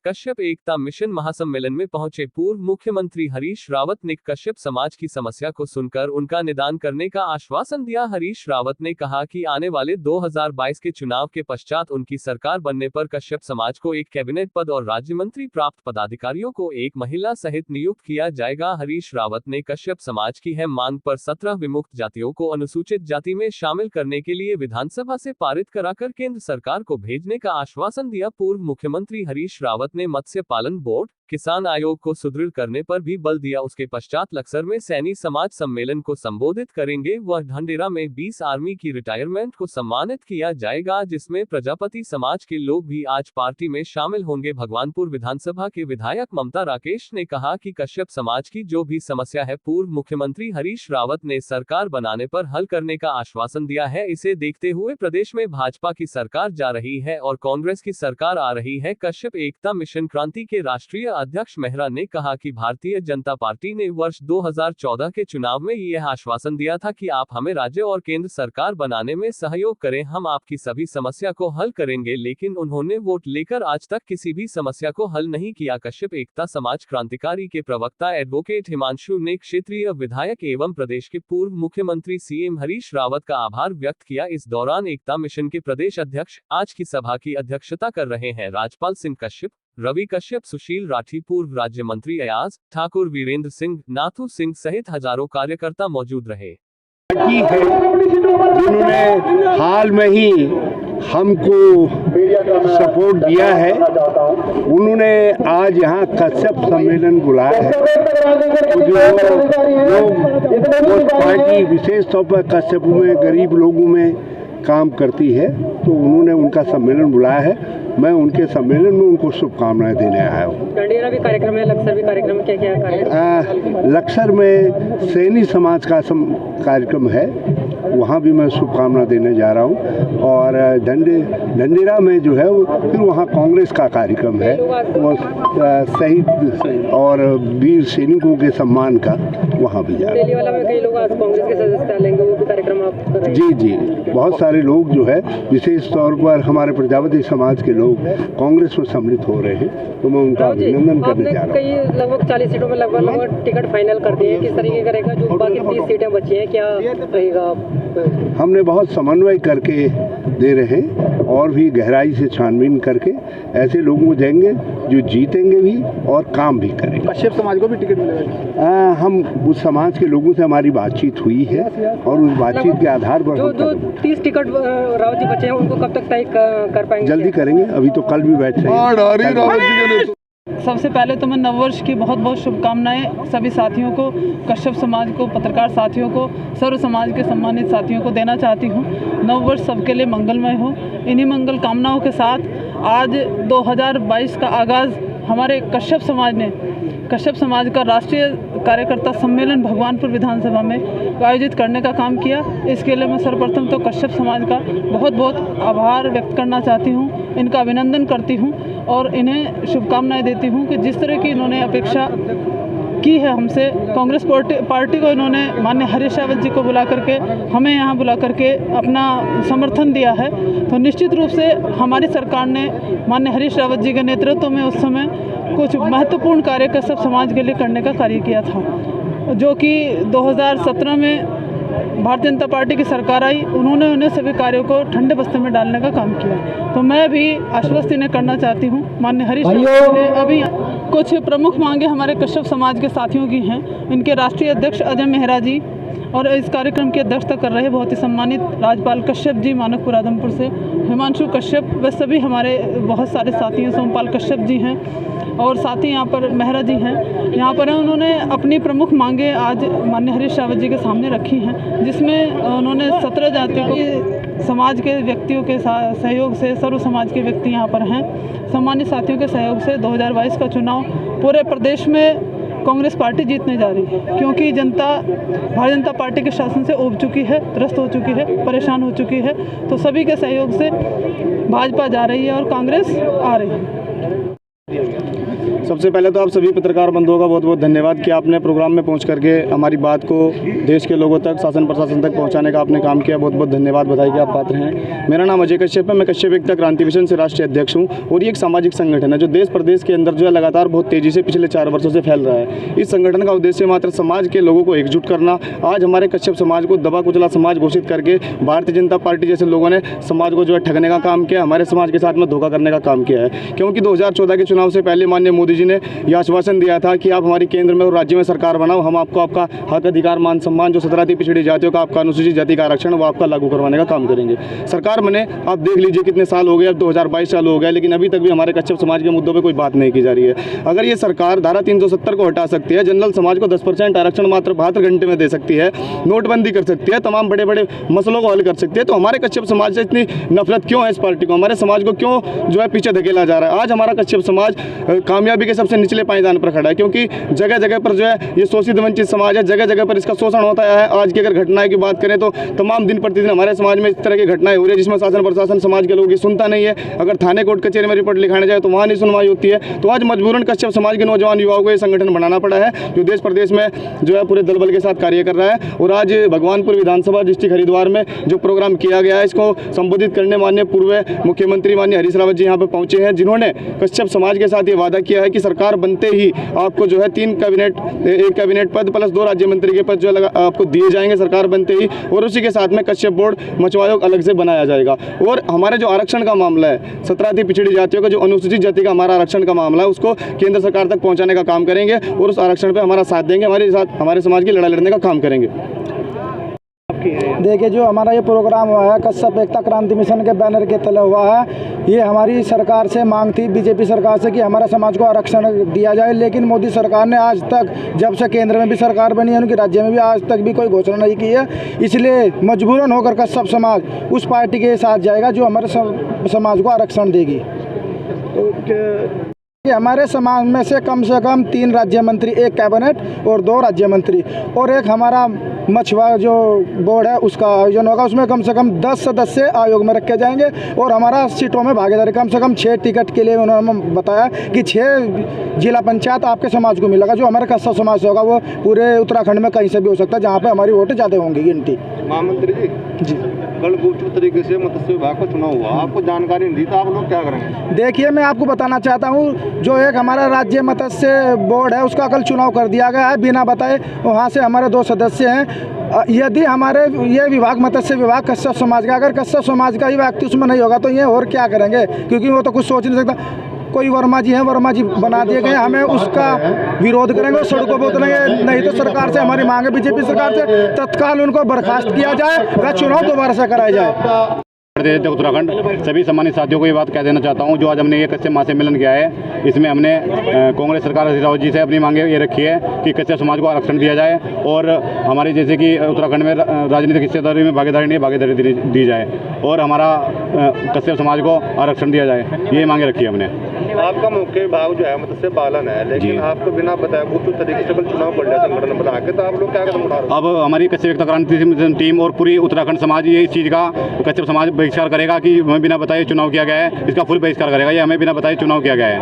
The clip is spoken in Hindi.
कश्यप एकता मिशन महासम्मेलन में पहुंचे पूर्व मुख्यमंत्री हरीश रावत ने कश्यप समाज की समस्या को सुनकर उनका निदान करने का आश्वासन दिया। हरीश रावत ने कहा कि आने वाले 2022 के चुनाव के पश्चात उनकी सरकार बनने पर कश्यप समाज को एक कैबिनेट पद और राज्य मंत्री प्राप्त पदाधिकारियों को एक महिला सहित नियुक्त किया जाएगा। हरीश रावत ने कश्यप समाज की है मांग पर 17 विमुक्त जातियों को अनुसूचित जाति में शामिल करने के लिए विधानसभा से पारित कराकर केंद्र सरकार को भेजने का आश्वासन दिया। पूर्व मुख्यमंत्री हरीश रावत ने मत्स्य पालन बोर्ड, किसान आयोग को सुदृढ़ करने पर भी बल दिया। उसके पश्चात लक्सर में सैनी समाज सम्मेलन को संबोधित करेंगे। वह ढंडेरा में 20 आर्मी की रिटायरमेंट को सम्मानित किया जाएगा, जिसमें प्रजापति समाज के लोग भी आज पार्टी में शामिल होंगे। भगवानपुर विधानसभा के विधायक ममता राकेश ने कहा कि कश्यप समाज की जो भी समस्या है पूर्व मुख्यमंत्री हरीश रावत ने सरकार बनाने पर हल करने का आश्वासन दिया है। इसे देखते हुए प्रदेश में भाजपा की सरकार जा रही है और कांग्रेस की सरकार आ रही है। कश्यप एकता मिशन क्रांति के राष्ट्रीय अध्यक्ष मेहरा ने कहा कि भारतीय जनता पार्टी ने वर्ष 2014 के चुनाव में यह आश्वासन दिया था कि आप हमें राज्य और केंद्र सरकार बनाने में सहयोग करें, हम आपकी सभी समस्या को हल करेंगे, लेकिन उन्होंने वोट लेकर आज तक किसी भी समस्या को हल नहीं किया। कश्यप एकता समाज क्रांतिकारी के प्रवक्ता एडवोकेट हिमांशु ने क्षेत्रीय विधायक एवं प्रदेश के पूर्व मुख्यमंत्री सीएम हरीश रावत का आभार व्यक्त किया। इस दौरान एकता मिशन के प्रदेश अध्यक्ष आज की सभा की अध्यक्षता कर रहे हैं। राजपाल सिंह कश्यप, रवि कश्यप, सुशील राठी, पूर्व राज्य मंत्री अयाज ठाकुर, वीरेंद्र सिंह, नाथू सिंह सहित हजारों कार्यकर्ता मौजूद रहे। जिन्होंने हाल में ही हमको सपोर्ट दिया है, उन्होंने आज यहाँ कश्यप सम्मेलन बुलाया है। तो जो लोग पार्टी विशेष तौर पर कश्यप में गरीब लोगों में काम करती है, तो उन्होंने उनका सम्मेलन बुलाया है। मैं उनके सम्मेलन में उनको शुभकामनाएं देने आया हूँ। ढंडेरा भी कार्यक्रम है, लक्सर भी कार्यक्रम है, क्या कार्यक्रम? लक्सर में सैनी समाज का कार्यक्रम है, वहाँ भी मैं शुभकामना देने जा रहा हूँ। और ढंडेरा में जो है वो फिर वहाँ कांग्रेस का कार्यक्रम है, वो शहीद और वीर सैनिकों के सम्मान का, वहाँ भी जा रहा हूँ। कई लोग आज कांग्रेस के सदस्यता लेंगे, वो भी कार्यक्रम आप कर रहे हैं? जी, बहुत सारे लोग जो है विशेष तौर पर हमारे प्रजापति समाज के लोग कांग्रेस में सम्मिलित हो रहे हैं, तो मैं उनका अभिनंदन करने जा रहा हूँ। कई लगभग 40 सीटों में लगभग टिकट फाइनल कर दिए हैं, किस तरीके का रहेगा? जो बाकी 30 सीटें बची हैं, क्या रहेगा? हमने बहुत समन्वय करके दे रहे हैं और भी गहराई से छानबीन करके ऐसे लोगों को देंगे जो जीतेंगे भी और काम भी करेंगे। कश्यप समाज को भी टिकट मिलेगा? हम उस समाज के लोगों से हमारी बातचीत हुई है और उस बातचीत के आधार पर जो 30 टिकट रावत जी बचे हैं, उनको कब तक तय कर पाएंगे? जल्दी करेंगे, अभी तो कल भी बैठ रहे हैं। सबसे पहले तो मैं नववर्ष की बहुत बहुत शुभकामनाएं सभी साथियों को, कश्यप समाज को, पत्रकार साथियों को, सर्व समाज के सम्मानित साथियों को देना चाहती हूं। नववर्ष सबके लिए मंगलमय हो। इन्हीं मंगल कामनाओं के साथ आज 2022 का आगाज़ हमारे कश्यप समाज का राष्ट्रीय कार्यकर्ता सम्मेलन भगवानपुर विधानसभा में आयोजित करने का काम किया। इसके लिए मैं सर्वप्रथम तो कश्यप समाज का बहुत बहुत आभार व्यक्त करना चाहती हूँ, इनका अभिनंदन करती हूँ और इन्हें शुभकामनाएं देती हूँ कि जिस तरह की इन्होंने अपेक्षा की है हमसे, कांग्रेस पार्टी को इन्होंने माननीय हरीश रावत जी को बुला करके, हमें यहाँ बुला करके अपना समर्थन दिया है, तो निश्चित रूप से हमारी सरकार ने माननीय हरीश रावत जी के नेतृत्व में उस समय कुछ महत्वपूर्ण कार्य कश्यप समाज के लिए करने का कार्य किया था, जो कि 2017 में भारतीय जनता पार्टी की सरकार आई, उन्होंने उन्हें सभी कार्यों को ठंडे बस्ते में डालने का काम किया। तो मैं भी आश्वस्त इन्हें करना चाहती हूँ। माननीय हरीश रावत ने अभी कुछ प्रमुख मांगे हमारे कश्यप समाज के साथियों की हैं। इनके राष्ट्रीय अध्यक्ष अजय मेहरा जी और इस कार्यक्रम की अध्यक्षता कर रहे बहुत ही सम्मानित राजपाल कश्यप जी मानकपुर आदमपुर से, हिमांशु कश्यप, वे सभी हमारे बहुत सारे साथी हैं, सोमपाल कश्यप जी हैं और साथ ही यहाँ पर मेहरा जी हैं, यहाँ पर उन्होंने अपनी प्रमुख मांगे आज माननीय हरीश रावत जी के सामने रखी हैं, जिसमें उन्होंने 17 जातियों को समाज के व्यक्तियों के सहयोग से, सर्व समाज के व्यक्ति यहाँ पर हैं, सम्मानित साथियों के सहयोग से 2022 का चुनाव पूरे प्रदेश में कांग्रेस पार्टी जीतने जा रही है, क्योंकि जनता भारतीय जनता पार्टी के शासन से ऊब चुकी है, त्रस्त हो चुकी है, परेशान हो चुकी है। तो सभी के सहयोग से भाजपा जा रही है और कांग्रेस आ रही है। सबसे पहले तो आप सभी पत्रकार बंधुओं का बहुत बहुत धन्यवाद कि आपने प्रोग्राम में पहुंच करके हमारी बात को देश के लोगों तक, शासन प्रशासन तक पहुंचाने का आपने काम किया। बहुत बहुत धन्यवाद, बधाई के आप पात्र हैं। मेरा नाम अजय कश्यप है, मैं कश्यप एकता क्रांति मिशन से राष्ट्रीय अध्यक्ष हूँ और ये एक सामाजिक संगठन है जो देश प्रदेश के अंदर जो है लगातार बहुत तेज़ी से पिछले 4 वर्षों से फैल रहा है। इस संगठन का उद्देश्य मात्र समाज के लोगों को एकजुट करना। आज हमारे कश्यप समाज को दबा कुचला समाज घोषित करके भारतीय जनता पार्टी जैसे लोगों ने समाज को जो है ठगने का काम किया, हमारे समाज के साथ में धोखा करने का काम किया है। क्योंकि 2014 के चुनाव से पहले माननीय मोदी जी ने यह आश्वासन दिया था कि आप हमारी केंद्र में और राज्य में सरकार बनाओ, हम आपको आपका हक अधिकार मान सम्मान जो 17 पिछड़ी जातियों का आपका अनुसूचित जाति का आरक्षण वो आपका लागू करवाने का काम करेंगे। सरकार बने आप देख लीजिए कितने साल हो गए, अब 2022 साल हो गया, लेकिन अभी तक भी हमारे कश्यप समाज के मुद्दों पर कोई बात नहीं की जा रही है। अगर ये सरकार धारा 370 को हटा सकती है, जनरल समाज को 10% आरक्षण मात्र 72 घंटे में दे सकती है, नोटबंदी कर सकती है, तमाम बड़े बड़े मसलों को हल कर सकती है, तो हमारे कश्यप समाज से इतनी नफरत क्यों है इस पार्टी को? हमारे समाज को क्यों जो है पीछे धकेला जा रहा है? आज हमारा कश्यप समाज कामयाबी के सबसे निचले पायदान पर खड़ा है, क्योंकि जगह जगह पर जो है ये शोषित वंचित समाज है, जगह जगह पर इसका शोषण होता है। आज की अगर घटनाएं की बात करें तो तमाम दिन प्रतिदिन हमारे समाज में इस तरह की घटनाएं हो रही है जिसमें शासन प्रशासन समाज के लोगों की सुनता नहीं है। अगर थाने कोर्ट कचहरी में रिपोर्ट लिखाने जाए तो वहाँ नहीं सुनवाई होती है। तो आज मजबूरन कश्यप समाज के नौजवान युवाओं को ये संगठन बनाना पड़ा है जो देश प्रदेश में जो है पूरे दलबल के साथ कार्य कर रहा है। और आज भगवानपुर विधानसभा डिस्ट्रिक्ट हरिद्वार में जो प्रोग्राम किया गया है, इसको संबोधित करने माननीय पूर्व मुख्यमंत्री माननीय हरीश रावत जी यहाँ पे पहुंचे हैं, जिन्होंने कश्यप समाज के साथ ये वादा किया है कि सरकार बनते ही आपको जो है 3 कैबिनेट, 1 कैबिनेट पद प्लस 2 राज्य मंत्री के पद जो आपको दिए जाएंगे सरकार बनते ही, और उसी के साथ में कश्यप बोर्ड मछुआ आयोग अलग से बनाया जाएगा। और हमारे जो आरक्षण का मामला है, 17 पिछड़ी जातियों का जो अनुसूचित जाति का हमारा आरक्षण का मामला है, उसको केंद्र सरकार तक पहुंचाने का काम करेंगे और उस आरक्षण पर हमारा साथ देंगे, हमारे समाज की लड़ाई लड़ने का काम करेंगे। देखिए, जो हमारा ये प्रोग्राम हुआ है कश्यप एकता क्रांति मिशन के बैनर के तले हुआ है, ये हमारी सरकार से मांग थी, बीजेपी सरकार से, कि हमारे समाज को आरक्षण दिया जाए। लेकिन मोदी सरकार ने आज तक, जब से केंद्र में भी सरकार बनी है, उनके राज्य में भी आज तक भी कोई घोषणा नहीं की है। इसलिए मजबूरन होकर कश्यप समाज उस पार्टी के साथ जाएगा जो हमारे समाज को आरक्षण देगी। हमारे समाज में से कम 3 राज्य मंत्री, 1 कैबिनेट और 2 राज्य मंत्री, और एक हमारा मछुआ जो बोर्ड है उसका आयोजन होगा। उसमें कम से कम 10 सदस्य आयोग में रखे जाएंगे और हमारा सीटों में भागीदारी कम से कम 6 टिकट के लिए उन्होंने बताया कि 6 जिला पंचायत आपके समाज को मिलेगा। जो हमारे कश्यप समाज से होगा वो पूरे उत्तराखंड में कहीं से भी हो सकता है, जहाँ पे हमारी वोट ज़्यादा होंगी गिनती। महामंत्री जी, कल गुप्त तरीके से मत्स्य विभाग का चुनाव हुआ, आपको जानकारी नहीं दी तो आप लोग क्या करेंगे? देखिए, मैं आपको बताना चाहता हूँ, जो एक हमारा राज्य मत्स्य बोर्ड है उसका कल चुनाव कर दिया गया है बिना बताए। वहाँ से हमारे 2 सदस्य हैं। यदि हमारे ये विभाग मत्स्य विभाग कश्यप समाज का, अगर कश्यप समाज का ही व्यक्ति उसमें नहीं होगा तो ये और क्या करेंगे? क्योंकि वो तो कुछ सोच नहीं सकता। कोई वर्मा जी हैं, वर्मा जी बना दिए गए, हमें उसका विरोध करेंगे और सड़कों पर उतरेंगे। नहीं तो सरकार से हमारी मांग है, बीजेपी सरकार से तत्काल उनको बर्खास्त किया जाए व चुनाव दोबारा से कराया जाए। उत्तराखंड सभी सम्मानित साथियों को ये बात कह देना चाहता हूँ, जो आज हमने ये कश्यप महासम्मेलन किया है, इसमें हमने कांग्रेस सरकार हरीश रावत जी से अपनी मांगे ये रखी है कि कश्यप समाज को आरक्षण दिया जाए और हमारी जैसे कि उत्तराखंड में राजनीतिक हिस्सेदारी में भागीदारी नहीं, भागीदारी दी जाए और हमारा कश्यप समाज को आरक्षण दिया जाए, ये मांगे रखी है हमने। आपका मुख्य विभाग जो है मत्स्य पालन है, लेकिन आपको बिना बताए गुप्त तरीके से कल चुनाव कर लिया संगठन बना के, तो आप लोग क्या कदम उठा रहे हो? अब हमारी कश्यप एकता क्रांति मिशन टीम और पूरी उत्तराखंड समाज ये इस चीज़ का कश्यप समाज बहिष्कार करेगा कि हमें बिना बताए चुनाव किया गया है, इसका फुल बहिष्कार करेगा। ये हमें बिना बताए चुनाव किया गया है।